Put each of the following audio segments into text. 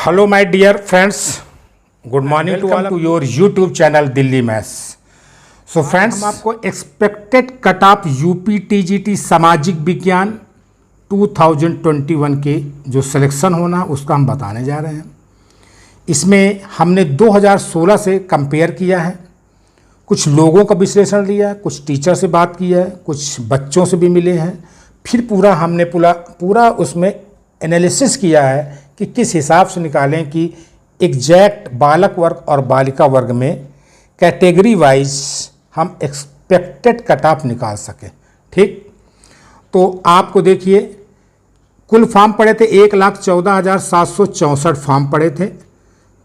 Hello my dear friends, good morning to your YouTube channel Delhi maths. So friends, हम आपको expected cut off UP TGT सामाजिक विज्ञान 2021 के जो सिलेक्शन होना उसका हम बताने जा रहे हैं। इसमें हमने 2016 से कंपेयर किया है, कुछ लोगों का विश्लेषण लिया है, कुछ टीचर से बात की है, कुछ बच्चों से भी मिले हैं, फिर हमने पूरा उसमें एनालिसिस किया है कि किस हिसाब से निकालें कि एग्जैक्ट बालक वर्ग और बालिका वर्ग में कैटेगरी वाइज हम एक्सपेक्टेड कट ऑफ निकाल सकें। ठीक, तो आपको देखिए कुल फॉर्म पड़े थे 1,14,764 फॉर्म पड़े थे।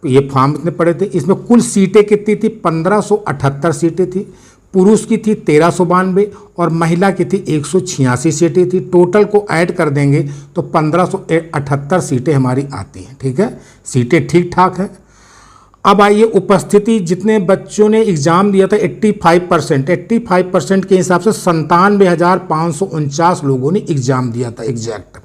ये फॉर्म इतने पड़े थे। इसमें कुल सीटें कितनी थी? 1578 सीटें थी। पुरुष की थी 1392 और महिला की थी 186 सीटें थी। टोटल को ऐड कर देंगे तो 1578 सीटें हमारी आती हैं। ठीक है, सीटें ठीक ठाक हैं। अब आइए उपस्थिति, जितने बच्चों ने एग्ज़ाम दिया था 85% के हिसाब से 97,549 लोगों ने एग्ज़ाम दिया था एग्जैक्ट।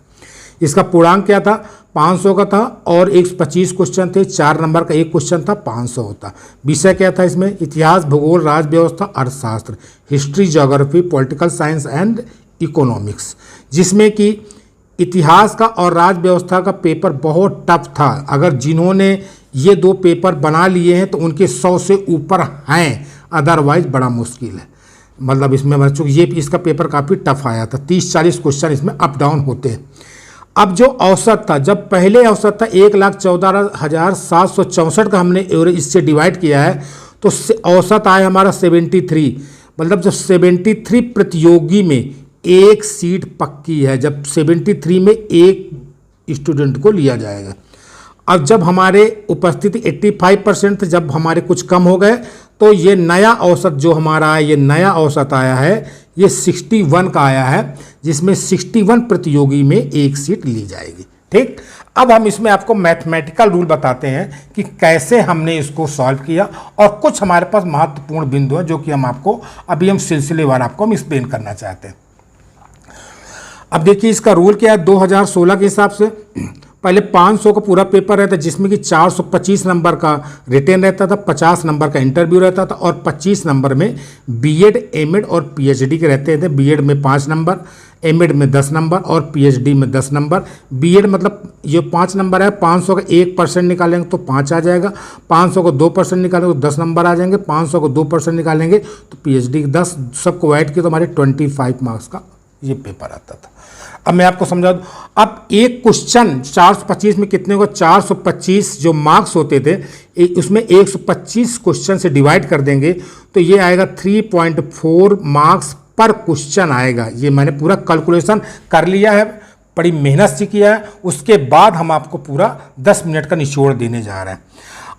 इसका पूर्णांक क्या था? 500 का था और 125 क्वेश्चन थे। 4 नंबर का एक क्वेश्चन था, 500 होता। विषय क्या था इसमें? इतिहास, भूगोल, राज व्यवस्था, अर्थशास्त्र, history, geography, political science and economics, जिसमें कि इतिहास का और राज व्यवस्था का पेपर बहुत टफ था। अगर जिन्होंने ये 2 पेपर बना लिए हैं तो उनके 100 से ऊपर हैं, अदरवाइज बड़ा मुश्किल है। मतलब इसमें बच्चों ये इसका पेपर काफ़ी टफ आया था। 30-40 क्वेश्चन इसमें अप डाउन होते हैं। अब जो औसत था, जब पहले औसत था 1,14,764 का हमने एवरेज इससे डिवाइड किया है तो औसत आया हमारा 73। मतलब जब 73 प्रतियोगी में एक सीट पक्की है, जब 73 में एक स्टूडेंट को लिया जाएगा। अब जब हमारे उपस्थिति 85% थे, जब हमारे कुछ कम हो गए तो ये नया औसत जो हमारा है, ये नया औसत आया है, ये 61 का आया है, जिसमें 61 प्रतियोगी में एक सीट ली जाएगी। ठीक, अब हम इसमें आपको मैथमेटिकल रूल बताते हैं कि कैसे हमने इसको सॉल्व किया और कुछ हमारे पास महत्वपूर्ण बिंदु है जो कि हम आपको अभी हम सिलसिलेवार आपको हम एक्सप्लेन करना चाहते हैं। अब देखिए इसका रूल क्या है। 2016 के हिसाब से पहले 500 का पूरा पेपर रहता है, जिसमें कि 425 नंबर का रिटेन रहता था, 50 नंबर का इंटरव्यू रहता था और 25 नंबर में बीएड, एमएड और पीएचडी के रहते थे। बीएड में 5 नंबर, एमएड में 10 नंबर और पीएचडी में 10 नंबर। बीएड मतलब ये 5 नंबर है, 500 का 1% निकालेंगे तो 5 आ जाएगा। 500 को 2% निकालेंगे तो 10 नंबर आ जाएंगे। 500 को 2% निकालेंगे तो पीएचडी 10, सबको ऐड किया तो हमारे 25 मार्क्स का ये पेपर आता था। अब मैं आपको समझा दूं। अब एक क्वेश्चन 425 में कितने को 425 जो मार्क्स होते थे उसमें 125 क्वेश्चन से डिवाइड कर देंगे तो ये आएगा 3.4 मार्क्स पर क्वेश्चन आएगा। ये मैंने पूरा कैलकुलेशन कर लिया है, बड़ी मेहनत से किया है। उसके बाद हम आपको पूरा 10 मिनट का निचोड़ देने जा रहे हैं।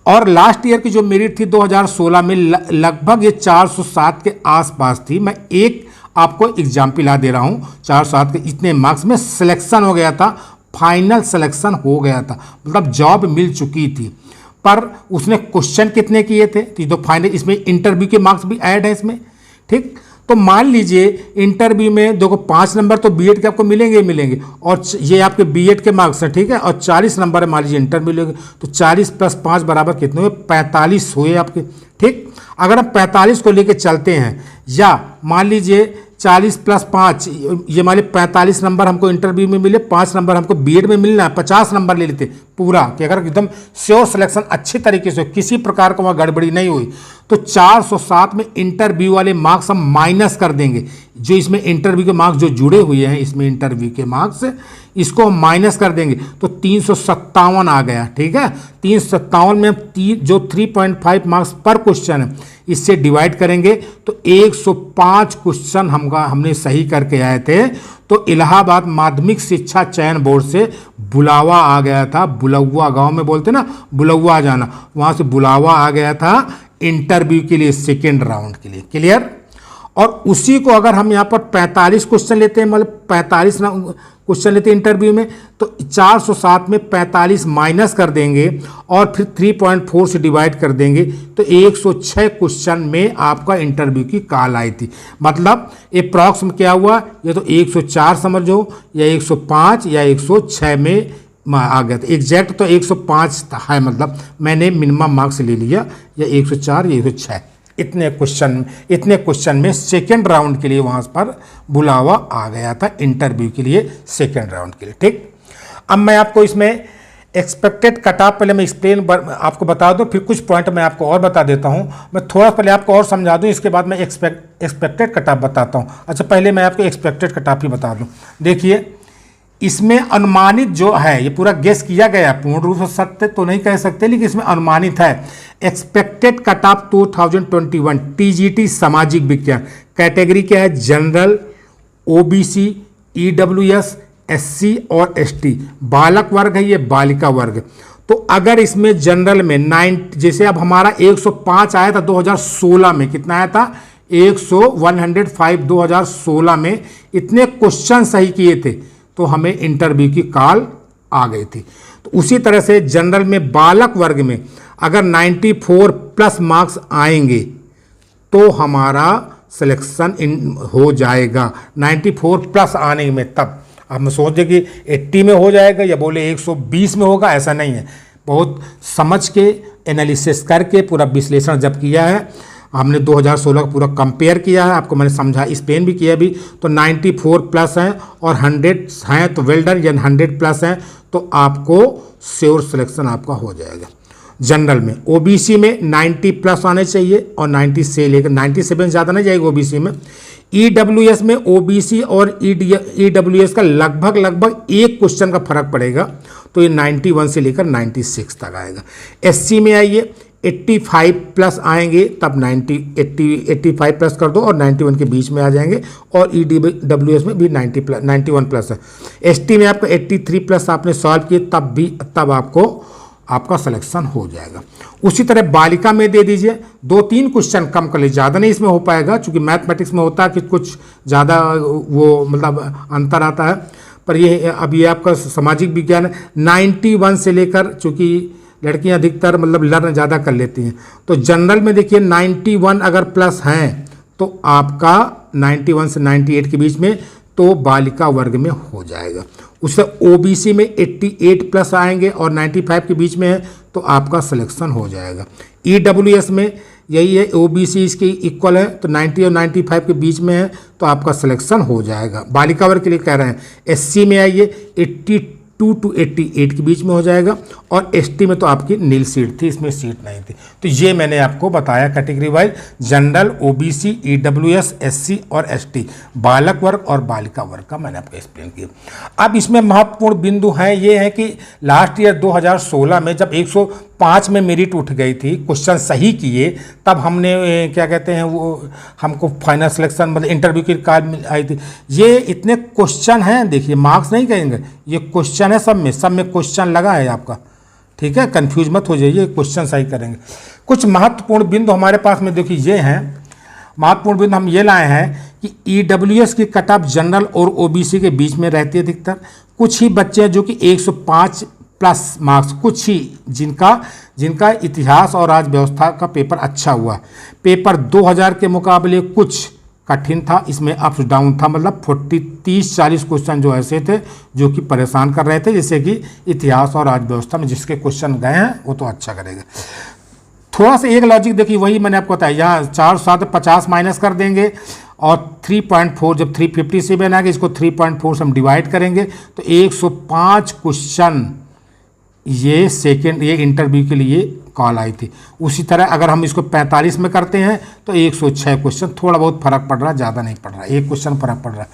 और लास्ट ईयर की जो मेरिट थी 2016 में लगभग ये 407 के आसपास थी। मैं एक आपको एग्जाम्पल ला दे रहा हूँ। 407 के इतने मार्क्स में सिलेक्शन हो गया था, फाइनल सिलेक्शन हो गया था, मतलब जॉब मिल चुकी थी। पर उसने क्वेश्चन कितने किए थे तो फाइनल, इसमें इंटरव्यू के मार्क्स भी ऐड है इसमें। ठीक, तो मान लीजिए इंटरव्यू में देखो 5 नंबर तो बीएड के आपको मिलेंगे और ये आपके बीएड के मार्क्स हैं। ठीक है, और 40 नंबर है मान लीजिए इंटरव्यू मिलेंगे तो 40 + 5 बराबर कितने हुए? 45 हुए आपके। ठीक, अगर हम 45 को लेके चलते हैं, या मान लीजिए 40 + 5 ये मान लीजिए 45 नंबर हमको इंटरव्यू में मिले, 5 नंबर हमको बीएड में मिलना है, 50 नंबर ले लेते पूरा, कि अगर एकदम श्योर सिलेक्शन अच्छी तरीके से किसी प्रकार का वहाँ गड़बड़ी नहीं हुई तो 407 में इंटरव्यू वाले मार्क्स हम माइनस कर देंगे। जो इसमें इंटरव्यू के मार्क्स जो जुड़े हुए हैं, इसमें इंटरव्यू के मार्क्स, इसको हम माइनस कर देंगे तो 357 आ गया। ठीक है, 357 में जो 3.5 मार्क्स पर क्वेश्चन है इससे डिवाइड करेंगे तो 105 क्वेश्चन हमने सही करके आए थे। तो इलाहाबाद माध्यमिक शिक्षा चयन बोर्ड से बुलावा आ गया था। बुलौवा गांव में बोलते ना, बुलौवा जाना, वहां से बुलावा आ गया था इंटरव्यू के लिए, सेकेंड राउंड के लिए। क्लियर? और उसी को अगर हम यहाँ पर 45 क्वेश्चन लेते हैं, मतलब 45 क्वेश्चन लेते हैं इंटरव्यू में, तो 407 में 45 माइनस कर देंगे और फिर 3.4 से डिवाइड कर देंगे तो 106 क्वेश्चन में आपका इंटरव्यू की कॉल आई थी। मतलब अप्रॉक्स में क्या हुआ, ये तो 104 समझो या 105 या 106 में आ गया था। एग्जैक्ट तो 105 है, मतलब मैंने मिनिमम मार्क्स ले लिया, या 104 या 106। इतने क्वेश्चन में सेकेंड राउंड के लिए वहाँ पर बुलावा आ गया था, इंटरव्यू के लिए सेकेंड राउंड के लिए। ठीक, अब मैं आपको इसमें एक्सपेक्टेड कट ऑफ पहले मैं एक्सप्लेन आपको बता दूं, फिर कुछ पॉइंट मैं आपको और बता देता हूं। मैं थोड़ा पहले आपको और समझा दूं, इसके बाद मैं एक्सपेक्टेड कट ऑफ बताता हूं। अच्छा, पहले मैं आपको एक्सपेक्टेड कट ऑफ ही बता दूं। देखिए, इसमें अनुमानित जो है, ये पूरा गेस किया गया, पूर्ण रूप से सत्य तो नहीं कह सकते, लेकिन इसमें अनुमानित है। एक्सपेक्टेड कट ऑफ 2021 टीजीटी सामाजिक विज्ञान, कैटेगरी क्या है? जनरल, ओबीसी, ईडब्ल्यूएस, एससी और एसटी। बालक वर्ग है, ये बालिका वर्ग। तो अगर इसमें जनरल में 9, जैसे अब हमारा 105 आया था 2016 में, कितना आया था? 105 2016 में। इतने क्वेश्चन सही किए थे तो हमें इंटरव्यू की कॉल आ गई थी। तो उसी तरह से जनरल में बालक वर्ग में अगर 94 प्लस मार्क्स आएंगे तो हमारा सिलेक्शन हो जाएगा। 94 प्लस आने में, तब हम सोचें कि 80 में हो जाएगा या बोले 120 में होगा, ऐसा नहीं है। बहुत समझ के एनालिसिस करके पूरा विश्लेषण जब किया है हमने, 2016 का पूरा कंपेयर किया है, आपको मैंने समझा, एक्सप्लेन भी किया भी। तो 94 प्लस हैं और 100 हैं तो वेल्डर, या 100 प्लस हैं तो आपको श्योर सिलेक्शन आपका हो जाएगा। जनरल में, ओबीसी में 90 प्लस आने चाहिए और 90 से लेकर 97 ज़्यादा नहीं जाएगा ओबीसी में। ईडब्ल्यूएस में ओबीसी और ईडब्ल्यूएस का लगभग एक क्वेश्चन का फर्क पड़ेगा, तो ये 91 से लेकर 96 तक आएगा। एससी में आइए, 85 प्लस आएंगे तब 85 प्लस कर दो और 91 के बीच में आ जाएंगे, और ईडब्ल्यूएस में भी 91 प्लस है। एसटी में आपका 83 प्लस आपने सॉल्व किए तब आपको आपका सिलेक्शन हो जाएगा। उसी तरह बालिका में दे दीजिए, 2-3 क्वेश्चन कम कर लीजिए, ज़्यादा नहीं इसमें हो पाएगा, क्योंकि मैथमेटिक्स में होता है कि कुछ ज़्यादा वो मतलब अंतर आता है। पर ये अब ये आपका सामाजिक विज्ञान 91 से लेकर, चूँकि लड़कियां अधिकतर मतलब लर्न ज़्यादा कर लेती हैं, तो जनरल में देखिए 91 अगर प्लस हैं तो आपका 91 से 98 के बीच में तो बालिका वर्ग में हो जाएगा। उससे ओबीसी में 88 प्लस आएंगे और 95 के बीच में है तो आपका सिलेक्शन हो जाएगा। ईडब्ल्यूएस में यही है, ओबीसी इसकी इक्वल है तो 90 और 95 के बीच में है तो आपका सिलेक्शन हो जाएगा। बालिका वर्ग के लिए कह रहे हैं। एससी में आइए, 82 to 88 के बीच में हो जाएगा, और एसटी में तो आपकी नील सीट थी, इसमें सीट नहीं थी। तो ये मैंने आपको बताया category wise, general, OBC, EWS, SC और एसटी, बालक वर्ग और बालिका वर्ग का मैंने आपको एक्सप्लेन किया। अब इसमें महत्वपूर्ण बिंदु है ये है कि लास्ट ईयर 2016 में जब 105 में मेरिट उठ गई थी, क्वेश्चन सही किए, तब हमने क्या कहते हैं वो हमको फाइनल सिलेक्शन मतलब इंटरव्यू की कॉल आई थी। ये इतने क्वेश्चन हैं, देखिए मार्क्स नहीं कहेंगे, ये क्वेश्चन है, सब में क्वेश्चन लगा है आपका। ठीक है, कंफ्यूज मत हो जाइए, क्वेश्चन सही करेंगे। कुछ महत्वपूर्ण बिंदु हमारे पास में देखिए ये हैं, महत्वपूर्ण बिंदु हम ये लाए हैं कि ईडब्ल्यूएस की कट ऑफ जनरल और ओबीसी के बीच में रहती है अधिकतर। कुछ ही बच्चे हैं जो कि 105 प्लस मार्क्स, कुछ ही जिनका इतिहास और राज्य व्यवस्था का पेपर अच्छा हुआ। पेपर 2000 के मुकाबले कुछ कठिन था, इसमें अप्स डाउन था, मतलब 30-40 क्वेश्चन जो ऐसे थे जो कि परेशान कर रहे थे, जैसे कि इतिहास और राज्य व्यवस्था में जिसके क्वेश्चन गए हैं वो तो अच्छा करेगा। थोड़ा सा एक लॉजिक देखिए, वही मैंने आपको बताया, यहाँ 4 7 50 माइनस कर देंगे और 3.4 जब 357 आएगा, इसको 3.4 से हम डिवाइड करेंगे तो 105 क्वेश्चन ये इंटरव्यू के लिए कॉल आई थी। उसी तरह अगर हम इसको 45 में करते हैं तो 106 क्वेश्चन, थोड़ा बहुत फर्क पड़ रहा है, ज़्यादा नहीं पड़ रहा है, एक क्वेश्चन फर्क पड़ रहा है।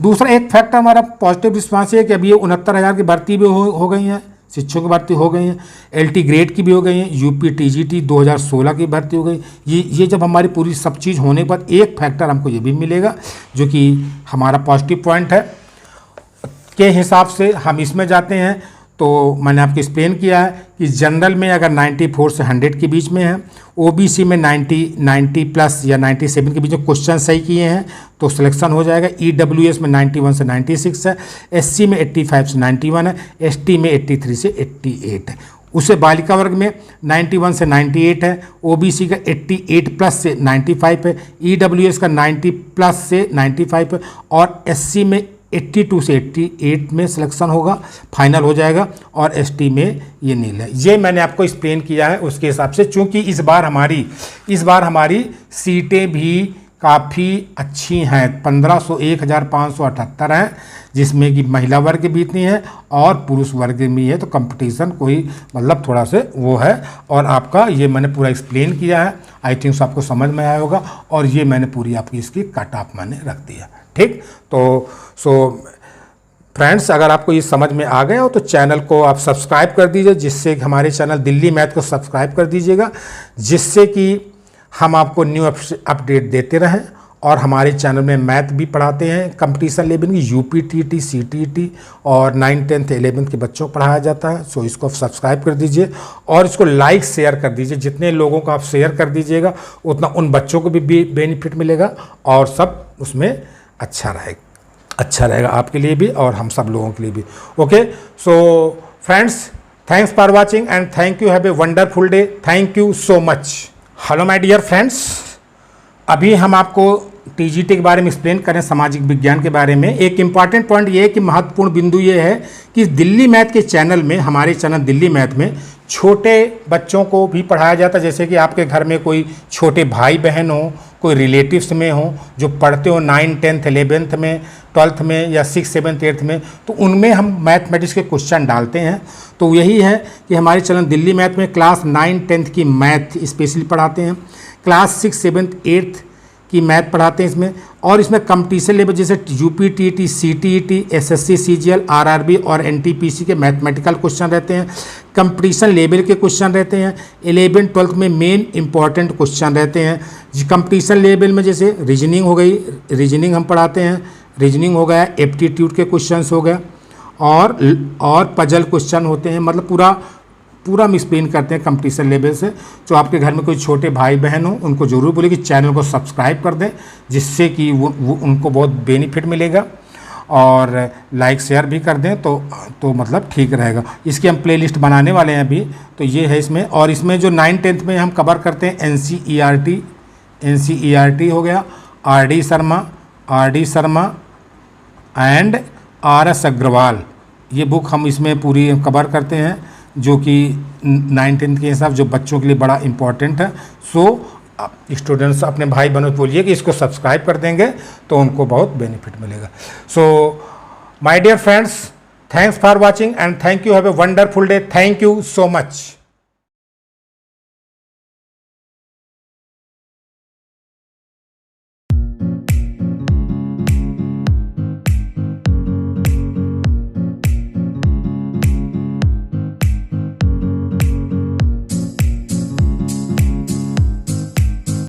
दूसरा एक फैक्टर हमारा पॉजिटिव रिस्पांस है कि अभी ये 69,000 की भर्ती भी हो गई हैं, शिक्षकों की भर्ती हो गई हैं, एलटी ग्रेड की भी हो गई हैं, यूपी टीजीटी 2016 की भर्ती हो गई। ये जब हमारी पूरी सब चीज़ होने के बाद एक फैक्टर हमको ये भी मिलेगा जो कि हमारा पॉजिटिव पॉइंट है के हिसाब से हम इसमें जाते हैं। तो मैंने आपको एक्सप्लेन किया है कि जनरल में अगर 94 से 100 के बीच में है, ओबीसी में 90 प्लस या 97 के बीच में क्वेश्चन सही किए हैं तो सिलेक्शन हो जाएगा। ईडब्ल्यूएस में 91 से 96 है, एससी में 85 से 91 है, एसटी में 83 से 88 है। उसे बालिका वर्ग में 91 से 98 है, ओबीसी का 88 प्लस से 95 है, ईडब्ल्यूएस का 90 प्लस से 95 है, और एससी में 82 से 88 में सिलेक्शन होगा, फाइनल हो जाएगा, और ST में ये नील है। ये मैंने आपको एक्सप्लेन किया है उसके हिसाब से, चूँकि इस बार हमारी सीटें भी काफ़ी अच्छी हैं। 1500 1578 हैं, जिसमें कि महिला वर्ग भी इतनी है और पुरुष वर्ग भी है, तो कंपटीशन कोई मतलब थोड़ा से वो है। और आपका ये मैंने पूरा एक्सप्लेन किया है, आई थिंक आपको समझ में आया होगा, और ये मैंने पूरी आपकी इसकी कट ऑफ मैंने रख दिया। ठीक, तो फ्रेंड्स, अगर आपको ये समझ में आ गया हो तो चैनल को आप सब्सक्राइब कर दीजिए, जिससे कि हमारे चैनल दिल्ली मैथ को सब्सक्राइब कर दीजिएगा, जिससे कि हम आपको न्यू अपडेट देते रहें। और हमारे चैनल में मैथ भी पढ़ाते हैं कंपटीशन लेवल की, UPTT, CTET और 9th 10th 11th के बच्चों को पढ़ाया जाता है। सो इसको सब्सक्राइब कर दीजिए और इसको लाइक शेयर कर दीजिए। जितने लोगों को आप शेयर कर दीजिएगा उतना उन बच्चों को भी बेनिफिट मिलेगा और सब उसमें अच्छा रहेगा आपके लिए भी और हम सब लोगों के लिए भी। Okay, so friends, thanks for watching and thank you, have a wonderful day, thank you so much. Hello my dear friends, अभी हम आपको TGT के बारे में एक्सप्लेन करें, सामाजिक विज्ञान के बारे में। एक इम्पॉर्टेंट पॉइंट ये है कि महत्वपूर्ण बिंदु ये है कि दिल्ली मैथ के चैनल में, हमारे चैनल दिल्ली मैथ में छोटे बच्चों को भी पढ़ाया जाता है। जैसे कि आपके घर में कोई छोटे भाई बहन हो, कोई रिलेटिव्स में हो जो पढ़ते हो 9th 10th 11th में, 12th में या 6th 7th 8th में, तो उनमें हम मैथमेटिक्स के क्वेश्चन डालते हैं। तो यही है कि हमारे चैनल दिल्ली मैथ में क्लास 9th 10th की मैथ स्पेशली पढ़ाते हैं, क्लास 6th 7th 8th की मैथ पढ़ाते हैं इसमें। और इसमें कंपटीशन लेवल जैसे UPTT, CTET, SSC, CGL, RRB और NTPC के मैथमेटिकल क्वेश्चन रहते हैं। कंपटीशन लेवल के क्वेश्चन रहते हैं। 11th 12th में मेन इंपॉर्टेंट क्वेश्चन रहते हैं। कंपटीशन लेवल में जैसे रीजनिंग हो गई, रीजनिंग हम पढ़ाते हैं, रीजनिंग हो गया, एप्टीट्यूड के क्वेश्चन हो गए और पजल क्वेश्चन होते हैं। मतलब पूरा हम एक्सप्लेन करते हैं कंपटीशन लेवल से। जो आपके घर में कोई छोटे भाई बहन हो उनको ज़रूर बोले कि चैनल को सब्सक्राइब कर दें, जिससे कि वो उनको बहुत बेनिफिट मिलेगा, और लाइक शेयर भी कर दें तो मतलब ठीक रहेगा। इसकी हम प्लेलिस्ट बनाने वाले हैं अभी, तो ये है इसमें। और इसमें जो 9th 10th में हम कवर करते हैं NCERT हो गया, RD Sharma and RS Agarwal, ये बुक हम इसमें पूरी कवर करते हैं, जो कि 9th 10th के हिसाब जो बच्चों के लिए बड़ा इम्पोर्टेंट है। सो स्टूडेंट्स अपने भाई बहनों को बोलिए कि इसको सब्सक्राइब कर देंगे तो उनको बहुत बेनिफिट मिलेगा। So my dear friends, thanks for watching and thank you, have a wonderful day, thank you so much.